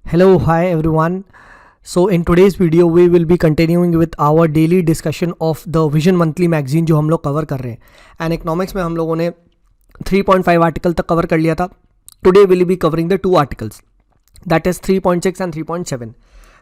Hello, hi everyone. So in today's video we will be continuing with our daily discussion of the Vision Monthly magazine जो हम लोग cover कर रहे हैं and economics में हम लोगों ने 3.5 आर्टिकल तक कवर कर लिया था. Today will be covering the 2 articles that is 3.6 and 3.7.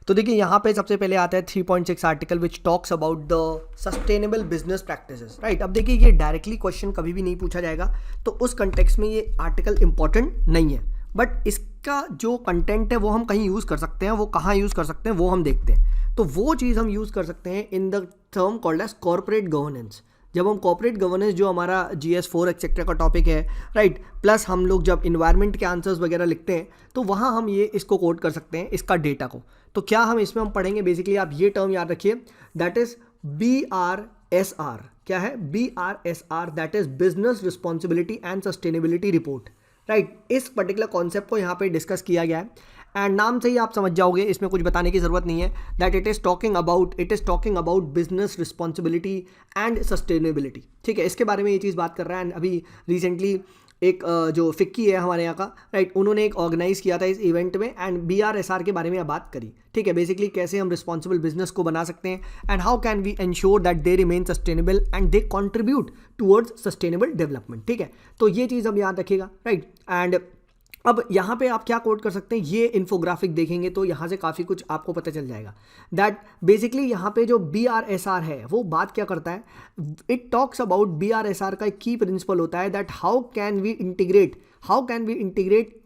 तो देखिए यहाँ पे सबसे पहले आता है 3.6 article which talks about the sustainable business practices. Right, अब देखिए ये डायरेक्टली क्वेश्चन कभी भी नहीं पूछा जाएगा तो उस कंटेक्स्ट में ये आर्टिकल इंपॉर्टेंट नहीं है, बट इसका जो कंटेंट है वो हम कहीं यूज़ कर सकते हैं. वो कहाँ यूज़ कर सकते हैं वो हम देखते हैं. तो वो चीज़ हम यूज़ कर सकते हैं in the term called as corporate governance. जब हम कॉर्पोरेट गवर्नेंस जो हमारा GS4 एक्सेट्रा का टॉपिक है, राइट, प्लस हम लोग जब इन्वायरमेंट के आंसर्स वगैरह लिखते हैं तो वहाँ हम ये इसको कोट कर सकते हैं, इसका डेटा को. तो क्या हम इसमें हम पढ़ेंगे, बेसिकली आप ये टर्म याद रखिए, दैट इज BRSR. क्या है BRSR? That is business responsibility and sustainability report. Right, इस पर्टिकुलर कॉन्सेप्ट को यहाँ पे डिस्कस किया गया है एंड नाम से ही आप समझ जाओगे, इसमें कुछ बताने की ज़रूरत नहीं है, that it is talking about business responsibility and sustainability. ठीक है, इसके बारे में ये चीज़ बात कर रहा है. एंड अभी रिसेंटली एक जो फिक्की है हमारे यहाँ का, राइट, उन्होंने एक ऑर्गेनाइज किया था इस इवेंट में एंड BRSR के बारे में बात करी. ठीक है, बेसिकली कैसे हम रिस्पॉन्सिबल बिजनेस को बना सकते हैं and how can we ensure that they remain sustainable and they contribute towards sustainable development. ठीक है, तो ये चीज़ हम याद रखिएगा. राइट, एंड अब यहाँ पे आप क्या कोट कर सकते हैं, ये इन्फोग्राफिक देखेंगे तो यहाँ से काफ़ी कुछ आपको पता चल जाएगा. दैट बेसिकली यहाँ पे जो BRSR है वो बात क्या करता है, इट टॉक्स अबाउट BRSR का एक की प्रिंसिपल होता है that how can we integrate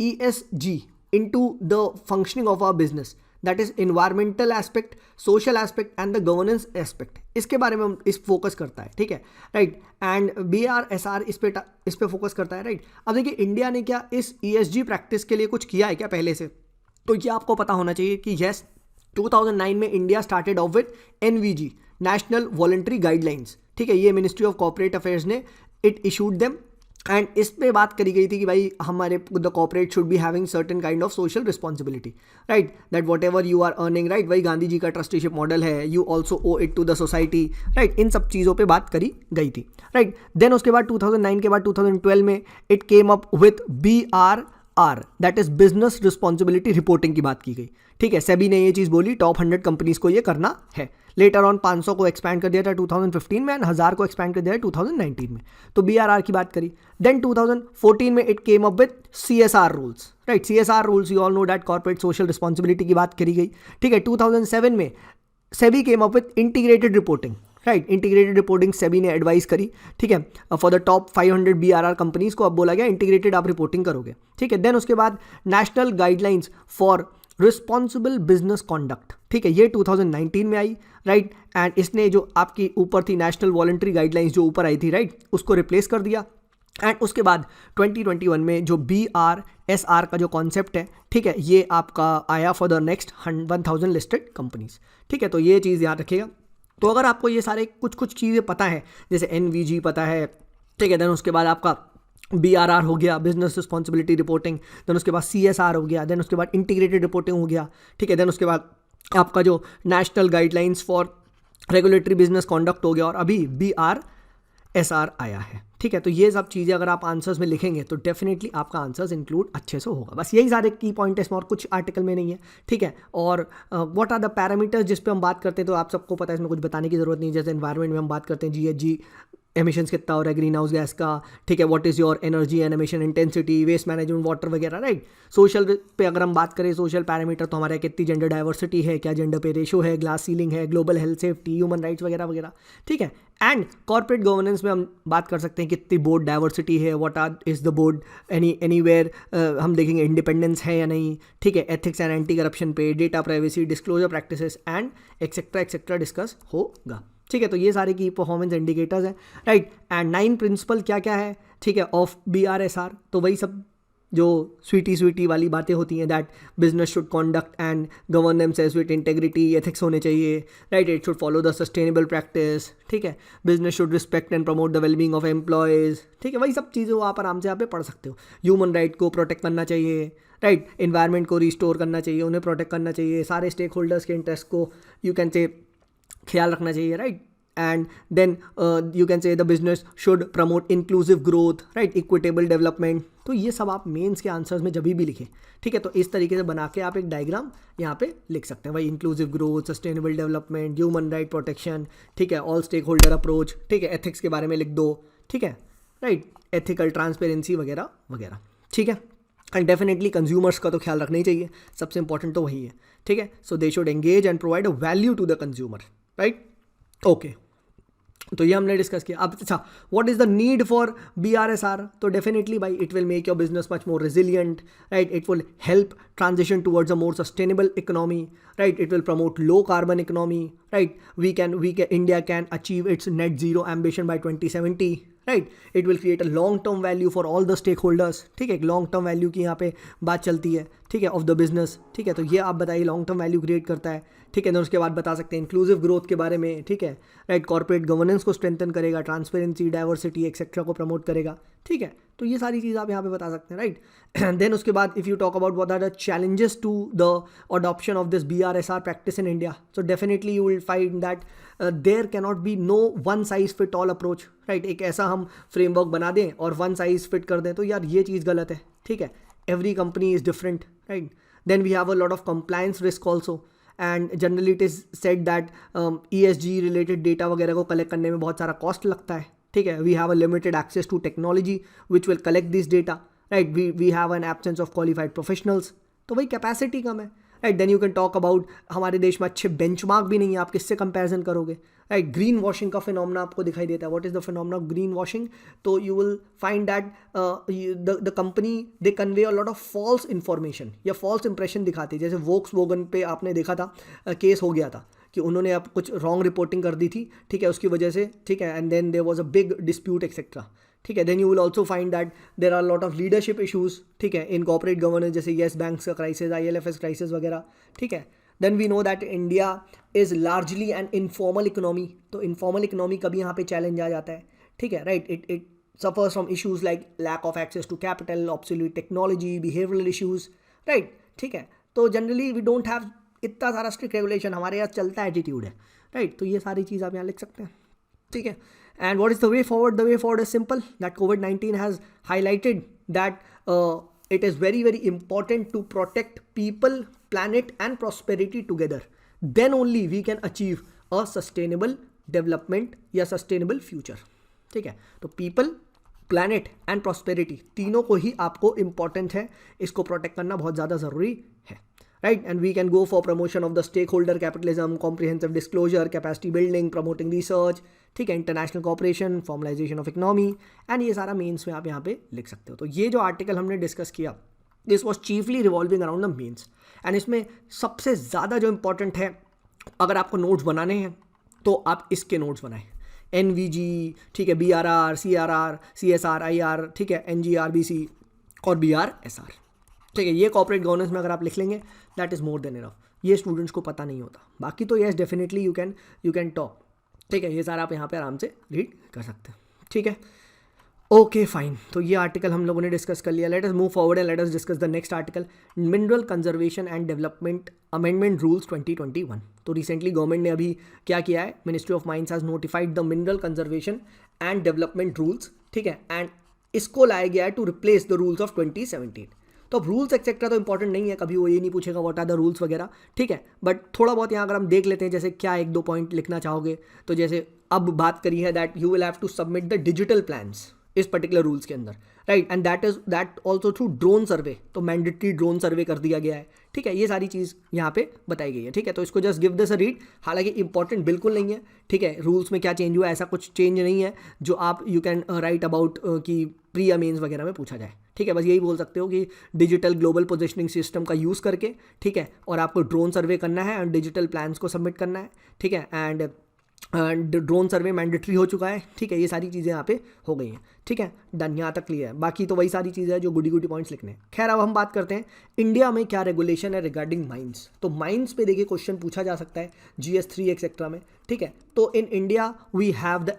ESG into the functioning of our business. That is environmental aspect, social aspect and the governance aspect. इसके बारे में हम इस फोकस करता है. ठीक है, राइट, एंड BRSR इस पे फोकस करता है. राइट, अब देखिए इंडिया ने क्या इस ESG प्रैक्टिस के लिए कुछ किया है क्या पहले से, तो ये आपको पता होना चाहिए कि यस, 2009 में India started off with NVG, national voluntary guidelines. ठीक है, ये मिनिस्ट्री ऑफ कॉर्पोरेट अफेयर्स ने इट इशूड देम एंड इस पे बात करी गई थी कि भाई हमारे the corporate should be having certain kind of social responsibility. Right, that whatever you are earning, right, वही गांधी जी का ट्रस्टीशिप मॉडल है, you also owe it to the society. Right, इन सब चीज़ों पे बात करी गई थी. राइट, देन उसके बाद 2009 के बाद 2012 में it came up with BRR, that is business responsibility reporting की बात की गई. ठीक है, सेबी ने ये चीज़ बोली टॉप 100 कंपनीज को ये करना है. लेटर ऑन 500 को एक्सपैंड कर दिया था 2015 में एंड 1000 को एक्सपैंड कर दिया था 2019 में. तो BRR की बात करी. देन 2014 में it came up with CSR rules. Right, CSR rules you all know that corporate social responsibility की बात करी गई. ठीक है, 2007 में SEBI came up with integrated reporting. Right, integrated reporting SEBI ने एडवाइस करी. ठीक है, for the top 500 BRR companies को अब बोला गया इंटीग्रेटेड आप रिपोर्टिंग करोगे. ठीक है, देन उसके बाद national guidelines for responsible business conduct. ठीक है, ये 2019 में आई. राइट, एंड इसने जो आपकी ऊपर थी नेशनल वॉलंटरी गाइडलाइंस जो ऊपर आई थी, राइट, उसको रिप्लेस कर दिया. एंड उसके बाद 2021 में जो BRSR का जो कॉन्सेप्ट है, ठीक है, ये आपका आया for the next 1000 listed companies. ठीक है, तो ये चीज़ याद रखिएगा. तो अगर आपको ये सारे कुछ चीज़ें पता है, जैसे NVG पता है, ठीक है, देन उसके बाद आपका BRR हो गया, बिजनेस रिस्पॉन्सिबिलिटी रिपोर्टिंग, देन उसके बाद CSR हो गया, देन उसके बाद इंटीग्रेटेड रिपोर्टिंग हो गया. ठीक है, देन उसके बाद आपका जो national guidelines for regulatory business conduct हो गया और अभी BRSR आया है. ठीक है, तो ये सब चीज़ें अगर आप आंसर्स में लिखेंगे तो डेफिनेटली आपका आंसर्स इंक्लूड अच्छे से होगा. बस यही सारे की पॉइंट है, इसमें और कुछ आर्टिकल में नहीं है. ठीक है, और व्हाट आर द पैरामीटर्स जिस पे हम बात करते हैं तो आप सबको पता है, इसमें कुछ बताने की जरूरत नहीं. जैसे एनवायरनमेंट में हम बात करते हैं GHG एमिशंस कितना हो रहा है ग्रीन हाउस गैस का. ठीक है, what is your energy and emission intensity, waste management, water वगैरह. राइट, सोशल पे अगर हम बात करें, सोशल पैरामीटर तो हमारे कितनी जेंडर डाइवर्सिटी है, क्या जेंडर पे रेशो है, ग्लास सीलिंग है, global health safety, human rights वगैरह वगैरह. ठीक है, एंड कॉर्पोरेट गवर्नेंस में हम बात कर सकते हैं कितनी बोर्ड डाइवर्सिटी है, what are is the board anywhere, हम देखेंगे इंडिपेंडेंस है या नहीं. ठीक है, एथिक्स एंड एंटी करप्शन पे, data privacy, disclosure practices and etcetera discuss होगा. ठीक है, तो ये सारे की परफॉर्मेंस इंडिकेटर्स हैं. राइट, एंड 9 प्रिंसिपल क्या क्या है, ठीक है, ऑफ BRSR, तो वही सब जो स्वीटी वाली बातें होती हैं, that business should conduct and govern themselves with integrity, ethics होने चाहिए. Right, it should follow the sustainable practice. ठीक है, business should respect and promote the wellbeing of employees. ठीक है, वही सब चीज़ें वो आप आराम से यहाँ पे पढ़ सकते हो. ह्यूमन राइट को प्रोटेक्ट करना चाहिए. राइट, इन्वायरमेंट को रिस्टोर करना चाहिए, उन्हें प्रोटेक्ट करना चाहिए, सारे स्टेक होल्डर्स के इंटरेस्ट को यू कैन से ख्याल रखना चाहिए. Right, and then you can say the business should promote inclusive growth, right, equitable development. तो ये सब आप मेंस के आंसर्स में जब भी लिखें, ठीक है, तो इस तरीके से बना के आप एक डायग्राम यहाँ पे लिख सकते हैं भाई, inclusive growth, sustainable development, human right protection, ठीक है, ऑल स्टेक होल्डर अप्रोच, ठीक है, एथिक्स के बारे में लिख दो, ठीक है, राइट, एथिकल ट्रांसपेरेंसी वगैरह वगैरह, ठीक है. एंड डेफिनेटली कंज्यूमर्स का तो ख्याल रखना ही चाहिए, सबसे इंपॉर्टेंट तो वही है, ठीक है. So they should engage and provide a value to the consumer, right. Okay, तो ये हमने डिस्कस किया. अब अच्छा, what is the need for BRSR? तो डेफिनेटली भाई it will make your business much more resilient, right, it will help transition towards a more sustainable economy, right, it will promote low carbon economy, right, we can India can achieve its net zero ambition by 2070, right, it will create a long term value for all the stakeholders, ठीक है, एक long term value की यहाँ पे बात चलती है, ठीक है, ऑफ द बिजनेस, ठीक है. तो ये आप बताइए लॉन्ग टर्म वैल्यू क्रिएट करता है, ठीक है. तो उसके बाद बता सकते हैं इंक्लूसिव ग्रोथ के बारे में, ठीक है, राइट, कॉर्पोरेट गवर्नेंस को स्ट्रेंथन करेगा, ट्रांसपेरेंसी, डाइवर्सिटी एक्सेट्रा को प्रमोट करेगा, ठीक है. तो ये सारी चीज़ आप यहाँ पे बता सकते हैं, राइट. देन उसके बाद if you talk about what are the challenges to the adoption of this BRSR practice in India, so definitely you will find that there cannot be no one size fit all approach, right. एक ऐसा हम framework बना दें और one size fit कर दें, तो यार ये चीज़ गलत है, ठीक है. Every company is different, right. Then we have a lot of compliance risk also, and generally it is said that ESG related data वगैरह को कलेक्ट करने में बहुत सारा कॉस्ट लगता है, ठीक है. We have a limited access to technology which will collect this data, right. We have an absence of qualified professionals, तो भाई कैपेसिटी कम है, right. Then you can talk about हमारे देश में अच्छे बेंचमार्क भी नहीं है, आप किससे कंपैरिजन करोगे, राइट. ग्रीन वॉशिंग का फिनोमेना आपको दिखाई देता है. What is the phenomena of green washing? तो you will find that the company they convey a lot of false information या फॉल्स इंप्रेशन दिखाती है. जैसे वोक्सवैगन पे आपने देखा था, केस हो गया था कि उन्होंने अब कुछ रॉन्ग रिपोर्टिंग कर दी थी, ठीक है, उसकी वजह से, ठीक है, and then there was a big dispute etcetera, ठीक है. Then you will also find that there are lot of leadership issues, ठीक है, इन कॉर्पोरेट गवर्नेंस, जैसे येस बैंक्स का क्राइसिस, IL&FS क्राइसिस वगैरह, ठीक है. Then we know that India is largely an informal economy, तो इनफॉर्मल इकोनॉमी का भी यहाँ पे चैलेंज आ जाता है, ठीक है, right. It suffers from issues like lack of access to capital, obsolete technology, behavioural issues, right, ठीक है. तो जनरली वी डोंट हैव इतना सारा स्ट्रिक्ट रेगुलेशन, हमारे यहाँ चलता एटीट्यूड है, राइट. तो ये सारी चीज़ आप यहाँ लिख सकते हैं, ठीक है. And what is the way forward? The way forward is simple, that COVID-19 has highlighted that it is very, very important to protect people, planet and prosperity together. Then only we can achieve a sustainable development या sustainable future. ठीक है, तो people, planet and prosperity तीनों को ही आपको important है, इसको protect करना बहुत ज़्यादा ज़रूरी है, right. And we can go for promotion of the stakeholder capitalism, comprehensive disclosure, capacity building, promoting research, ठीक है, international cooperation, formalization of economy, and ये सारा मेंस में आप यहाँ पे लिख सकते हो. तो ये जो आर्टिकल हमने डिस्कस किया, this was chiefly revolving around the mains, and इसमें सबसे ज़्यादा जो इंपॉर्टेंट है, अगर आपको नोट्स बनाने हैं तो आप इसके नोट्स बनाएं. NVG, ठीक है, BRR, CRR, CSR, IR, ठीक है, NGRBC और BRSR, ठीक है. ये कॉर्पोरेट गवर्नेंस में अगर आप लिख लेंगे, that is more than enough. ये स्टूडेंट्स को पता नहीं होता, बाकी तो yes definitely you can talk, ठीक है. ये सारा आप यहाँ पे आराम से रीड कर सकते हैं, ठीक है. ओके फाइन, तो ये आर्टिकल हम लोगों ने डिस्कस कर लिया. Let us move forward and let us discuss the next article, mineral conservation and development amendment rules 2021. तो रिसेंटली गवर्नमेंट ने अभी क्या किया है, ministry of mines has notified the mineral conservation and development rules, ठीक है, एंड इसको लाया गया है to replace the rules of 2017. तो अब रूल्स एक्सेट्रा तो इंपॉर्टेंट नहीं है, कभी वो ये नहीं पूछेगा व्हाट आर द रूल्स वगैरह, ठीक है. बट थोड़ा बहुत यहाँ अगर हम देख लेते हैं, जैसे क्या एक दो पॉइंट लिखना चाहोगे, तो जैसे अब बात करी है that you will have to submit the digital plans इस पर्टिकुलर रूल्स के अंदर, right. And that also through drone survey, तो मैंडेटरी ड्रोन सर्वे कर दिया गया है, ठीक है. ये सारी चीज़ यहाँ पे बताई गई है, ठीक है. तो इसको just give this a read. हालांकि इंपॉर्टेंट बिल्कुल नहीं है, ठीक है. रूल्स में क्या चेंज हुआ, ऐसा कुछ चेंज नहीं है जो आप यू कैन राइट अबाउट कि प्री या मेंस वगैरह में पूछा जाए, ठीक है. बस यही बोल सकते हो कि डिजिटल ग्लोबल पोजिशनिंग सिस्टम का यूज़ करके, ठीक है, और आपको ड्रोन सर्वे करना है एंड डिजिटल प्लान्स को सबमिट करना है, ठीक है. एंड ड्रोन सर्वे मैंडेटरी हो चुका है, ठीक है. ये सारी चीज़ें यहाँ पे हो गई हैं, ठीक है. डन, यहाँ तक क्लियर है. बाकी तो वही सारी चीज़ें हैं जो गुडी पॉइंट्स लिखने हैं. खैर, अब हम बात करते हैं इंडिया में क्या रेगुलेशन है रिगार्डिंग माइंस. तो माइंस पे देखिए क्वेश्चन पूछा जा सकता है GS3 एक्सेट्रा में, ठीक है. तो in India we have the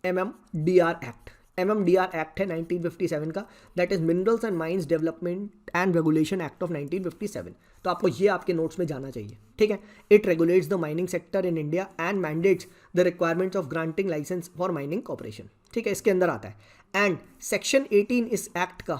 MMDR act. MMDR act है 1957 का, that is minerals and mines development and regulation act of 1957। तो आपको ये आपके नोट्स में जाना चाहिए, ठीक है। It regulates the mining sector in India and mandates the requirements of granting licence for mining corporation, ठीक है, इसके अंदर आता है। एंड सेक्शन 18 इस एक्ट का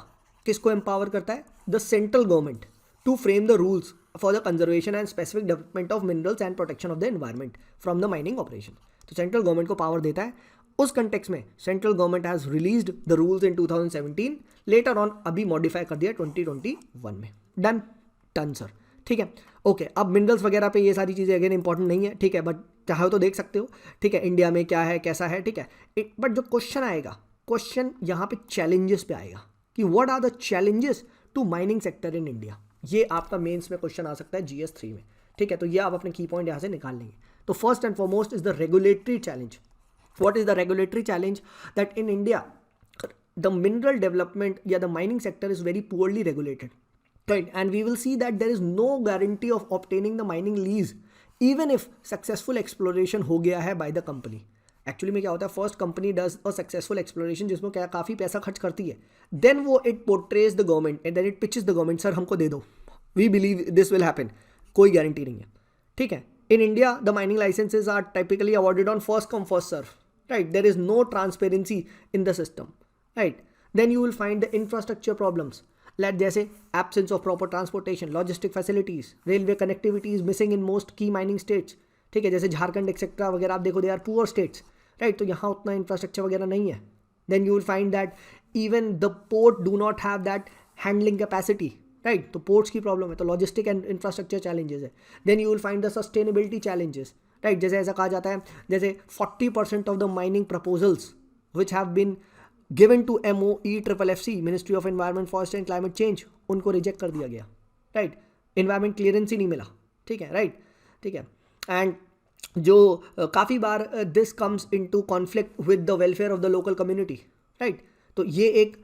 किसको एम्पावर करता है? The central government to frame the rules for the conservation and specific development of minerals and protection of the environment from the mining operation. तो सेंट्रल गवर्नमेंट को पावर देता है। उस कंटेक्स में central government has released the rules in 2017, later on अभी modify कर दिया 2021 में। डन सर, ठीक है, ओके। अब मिनरल्स वगैरह पे ये सारी चीज़ें अगेन इंपॉर्टेंट नहीं है, ठीक है, बट चाहे तो देख सकते हो, ठीक है, इंडिया में क्या है कैसा है, ठीक है। बट जो क्वेश्चन आएगा, क्वेश्चन यहाँ पे चैलेंजेस पे आएगा कि what are the challenges to mining sector in India. ये आपका मेंस में क्वेश्चन आ सकता है GS 3 में, ठीक है। तो ये आप अपने की पॉइंट यहाँ से निकाल लेंगे। तो first and foremost is the regulatory challenge. What is the regulatory challenge? That in India, the mineral development, the mining sector is very poorly regulated, right? And we will see that there is no guarantee of obtaining the mining lease, even if successful exploration हो गया है by the company. Actually में क्या होता है, first company does a successful exploration जिसमें क्या काफ़ी पैसा खर्च करती है, then वो it portrays the government and then it pitches the government, sir हमको दे दो, we believe this will happen, कोई गारंटी नहीं है, ठीक है। In India, the mining licenses are typically awarded on first come first serve. Right, there is no transparency in the system, right? Then you will find the infrastructure problems, like जैसे absence of proper transportation, logistic facilities, railway connectivity is missing in most key mining states, ठीक है, जैसे Jharkhand etcetera वगैरह आप देखो, they are poor states, right? तो यहाँ उतना इंफ्रास्ट्रक्चर वगैरह नहीं है। Then you will find that even the port do not have that handling capacity, right? तो ports की प्रॉब्लम है, तो लॉजिस्टिक एंड इंफ्रास्ट्रक्चर चैलेंजेस है। Then you will find the sustainability challenges, right, जैसे ऐसा कहा जाता है जैसे 40% of the mining proposals which have been given to MOEFFC, ministry of environment forest and climate change, उनको रिजेक्ट कर दिया गया, राइट। एनवायरनमेंट क्लियरेंस ही नहीं मिला, ठीक है, राइट, ठीक है। एंड जो काफ़ी बार this comes into conflict with the welfare of the local community, right. तो ये एक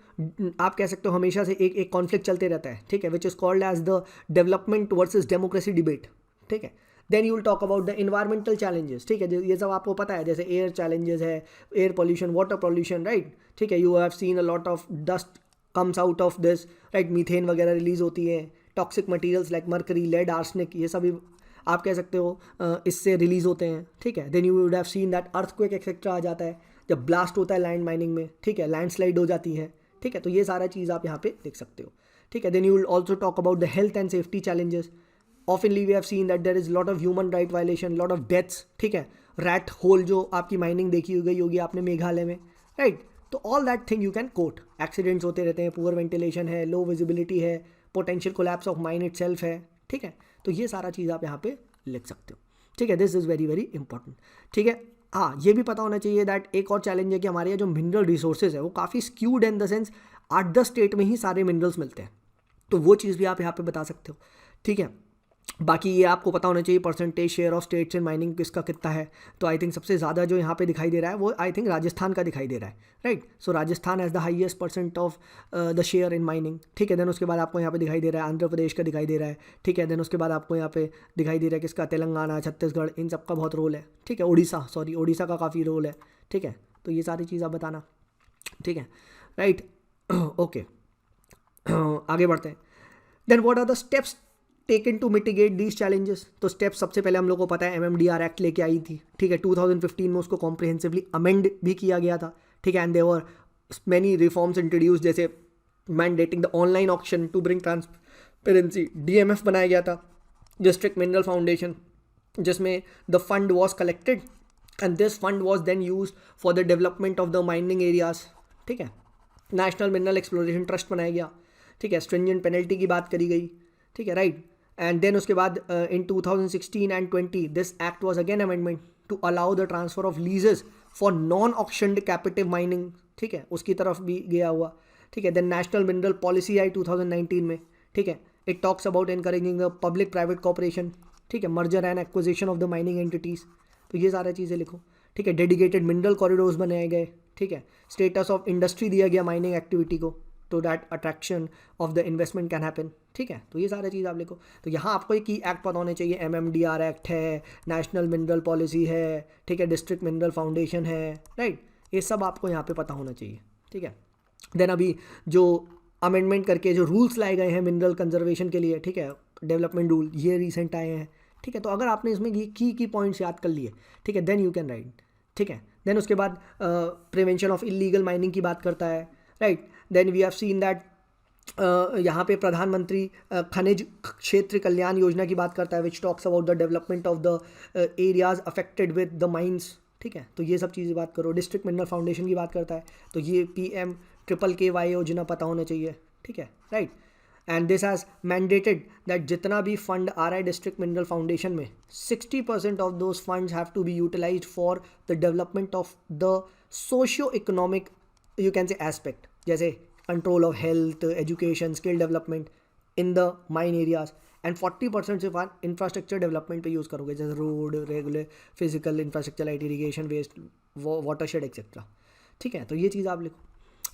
आप कह सकते हो हमेशा से एक कॉन्फ्लिक्ट चलते रहता है, ठीक है, which is called as the development versus democracy debate, ठीक है। Then you will talk about the environmental challenges, ठीक है, ये सब आपको पता है, जैसे एयर चैलेंजेस है, air pollution, water pollution, right, ठीक है। You have seen a lot of dust comes out of this, right, methane वगैरह रिलीज होती है, toxic materials like mercury, lead, arsenic, ये सभी आप कह सकते हो इससे रिलीज होते हैं, ठीक है। Then you would have seen that earthquake etcetera आ जाता है जब ब्लास्ट होता है लैंड माइनिंग में, ठीक है, लैंडस्लाइड हो जाती है, ठीक है। तो ये सारा चीज़ आप यहाँ पे देख सकते हो, ठीक है। Then you will also talk about the health and safety challenges. Oftenly we have seen that there is lot of human right violation, lot of deaths, ठीक है। रैट होल जो आपकी माइनिंग देखी गई होगी आपने मेघालय में, राइट। तो all that thing you can coat. Accidents होते रहते हैं, पुअर वेंटिलेशन है, लो विजिबिलिटी है, potential collapse of mine itself है, ठीक है। तो ये सारा चीज़ आप यहाँ पे लिख सकते हो, ठीक है। This is very very important, ठीक है। हाँ, ये भी पता होना चाहिए दैट एक और चैलेंज है कि हमारे यहाँ जो मिनरल रिसोर्सेज है वो काफ़ी skewed in the sense 8-10 state में ही सारे मिनरल्स मिलते हैं, तो वो चीज़ भी आप यहाँ पे बता सकते हो, ठीक है। बाकी ये आपको पता होना चाहिए percentage share of states in mining किसका कितना है। तो आई थिंक सबसे ज़्यादा जो यहाँ पे दिखाई दे रहा है वो आई थिंक राजस्थान का दिखाई दे रहा है, right. So Rajasthan has the highest percent of the share in mining, ठीक है। देन उसके बाद आपको यहाँ पे दिखाई दे रहा है आंध्र प्रदेश का दिखाई दे रहा है, ठीक है। देन उसके बाद आपको यहाँ पे दिखाई दे रहा है किसका, तेलंगाना, छत्तीसगढ़, इन सब का बहुत रोल है, ठीक है। उड़ीसा का काफ़ी रोल है, ठीक है। तो ये सारी चीज़ आप बताना, ठीक है, राइट, ओके। आगे बढ़ते हैं। Then what are the steps taken to mitigate these challenges. तो स्टेप्स सबसे पहले हम लोग को पता है MMDR एक्ट लेके आई थी, ठीक है। 2015 में उसको कॉम्प्रिहेंसिवली अमेंड भी किया गया था, ठीक है। And there were many reforms introduce, जैसे mandating the online auction to bring transparency, DMF बनाया गया था, डिस्ट्रिक्ट मिनरल फाउंडेशन, जिसमें the fund was collected and this fund was then use for the development of the mining areas, ठीक है। National mineral exploration trust बनाया गया, ठीक है। स्ट्रिंजेंट पेनल्टी की बात करी गई, ठीक है, राइट। एंड देन उसके बाद in 2016 and 20 this act was again amendment to allow the transfer of leases for non auctioned captive mining, ठीक है, उसकी तरफ भी गया हुआ, ठीक है। देन नेशनल मिनरल पॉलिसी आई 2019 में, ठीक है। It talks about encouraging the public private cooperation, ठीक है, merger and acquisition of the mining entities. तो ये सारी चीज़ें लिखो, ठीक है। डेडिकेटेड मिनरल कॉरिडोर्स बनाए गए, ठीक है। स्टेटस ऑफ इंडस्ट्री दिया गया माइनिंग एक्टिविटी को, तो that attraction of the investment can happen, ठीक है। तो ये सारी चीज़ आप लिखो। तो यहाँ आपको एक की एक्ट पता होने चाहिए, MMDR एक्ट है, नेशनल मिनरल पॉलिसी है, ठीक है, डिस्ट्रिक्ट मिनरल फाउंडेशन है, राइट। ये सब आपको यहाँ पे पता होना चाहिए, ठीक है। देन अभी जो अमेंडमेंट करके जो रूल्स लाए गए हैं मिनरल कंजर्वेशन के लिए, ठीक है, डेवलपमेंट रूल ये रिसेंट आए हैं, ठीक है। तो अगर आपने इसमें ये की पॉइंट्स याद कर लिए, ठीक है, देन यू कैन राइट, ठीक है। देन उसके बाद प्रिवेंशन ऑफ इलीगल माइनिंग की बात करता है, right. Then we have seen that यहाँ पे प्रधानमंत्री खनिज क्षेत्र कल्याण योजना की बात करता है, which talks about the development of the areas affected with the mines, ठीक है। तो ये सब चीज़ें बात करो। डिस्ट्रिक्ट मिनरल फाउंडेशन की बात करता है, तो ये PM-KKY योजना पता होना चाहिए, ठीक है, right. And this has mandated that जितना भी फंड आ रहा है डिस्ट्रिक्ट मिनरल फाउंडेशन में, 60% of those funds have to be utilised for the development of the socio economic you can say aspect, जैसे control of health, education, skill development in the mine areas, and 40% सिर्फ infrastructure development पे use करोगे, जैसे road, regular physical infrastructure like irrigation, waste, watershed etcetera, ठीक है। तो ये चीज़ आप लिखो,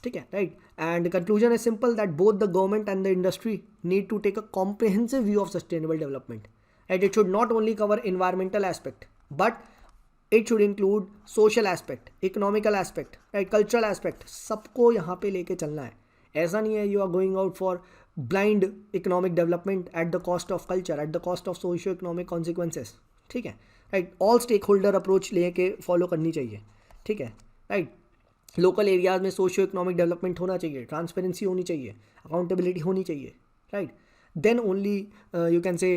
ठीक है, right. And conclusion is simple that both the government and the industry need to take a comprehensive view of sustainable development, right. It should not only cover environmental aspect but it should include social aspect, economical aspect, right, cultural aspect, सबको यहाँ पे लेके चलना है। ऐसा नहीं है you are going out for blind economic development at the cost of culture, at the cost of socio economic consequences, ठीक है, right. All stake holder approach लेके फॉलो करनी चाहिए, ठीक है, राइट। लोकल एरियाज में सोशियो इकोनॉमिक डेवलपमेंट होना चाहिए, ट्रांसपेरेंसी होनी चाहिए, अकाउंटेबिलिटी होनी चाहिए, right. Then only you can say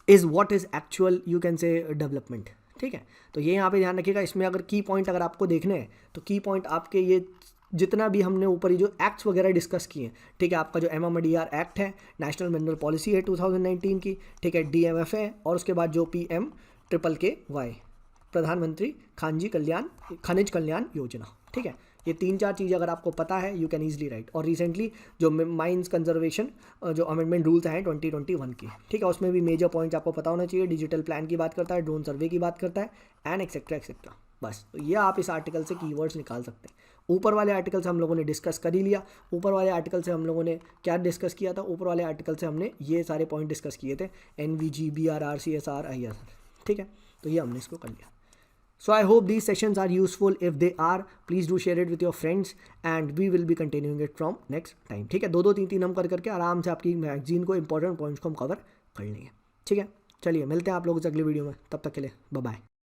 is what is actual you can say development, ठीक है। तो ये यहाँ पे ध्यान रखिएगा। इसमें अगर की पॉइंट अगर आपको देखने हैं तो की पॉइंट आपके ये जितना भी हमने ऊपर ही जो एक्ट्स वगैरह डिस्कस किए हैं, ठीक है, आपका जो MMDR एक्ट है, नेशनल मिनरल पॉलिसी है 2019 की, ठीक है, DMF है, और उसके बाद जो PM-KKY प्रधानमंत्री खनिज कल्याण योजना, ठीक है। ये 3-4 चीज़ें अगर आपको पता है यू कैन ईजिली राइट। और रिसेंटली जो माइंस कंजर्वेशन जो अमेंडमेंट रूल्स हैं 2021 की, ठीक है, उसमें भी मेजर पॉइंट्स आपको पता होना चाहिए। डिजिटल प्लान की बात करता है, ड्रोन सर्वे की बात करता है, एंड एक्सेट्रा एक्सेट्रा। बस तो ये आप इस आर्टिकल से कीवर्ड्स निकाल सकते हैं। ऊपर वाले आर्टिकल से हम लोगों ने डिस्कस कर ही लिया। ऊपर वाले आर्टिकल से हम लोगों ने क्या डिस्कस किया था? ऊपर वाले आर्टिकल से हमने ये सारे पॉइंट डिस्कस किए थे, NVG, BRR, CSR, ISR, ठीक है। तो ये हमने इसको कर लिया। So I hope these sessions are useful. If they are, please do share it with your friends and we will be continuing it from next time. ठीक है, 2-2, 3-3 हम कर करके आराम से आपकी मैगजीन को इंपॉर्टेंट पॉइंट्स को हम कवर कर लेंगे, ठीक है। चलिए मिलते हैं आप लोगों से अगली वीडियो में, तब तक के लिए बाय बाय।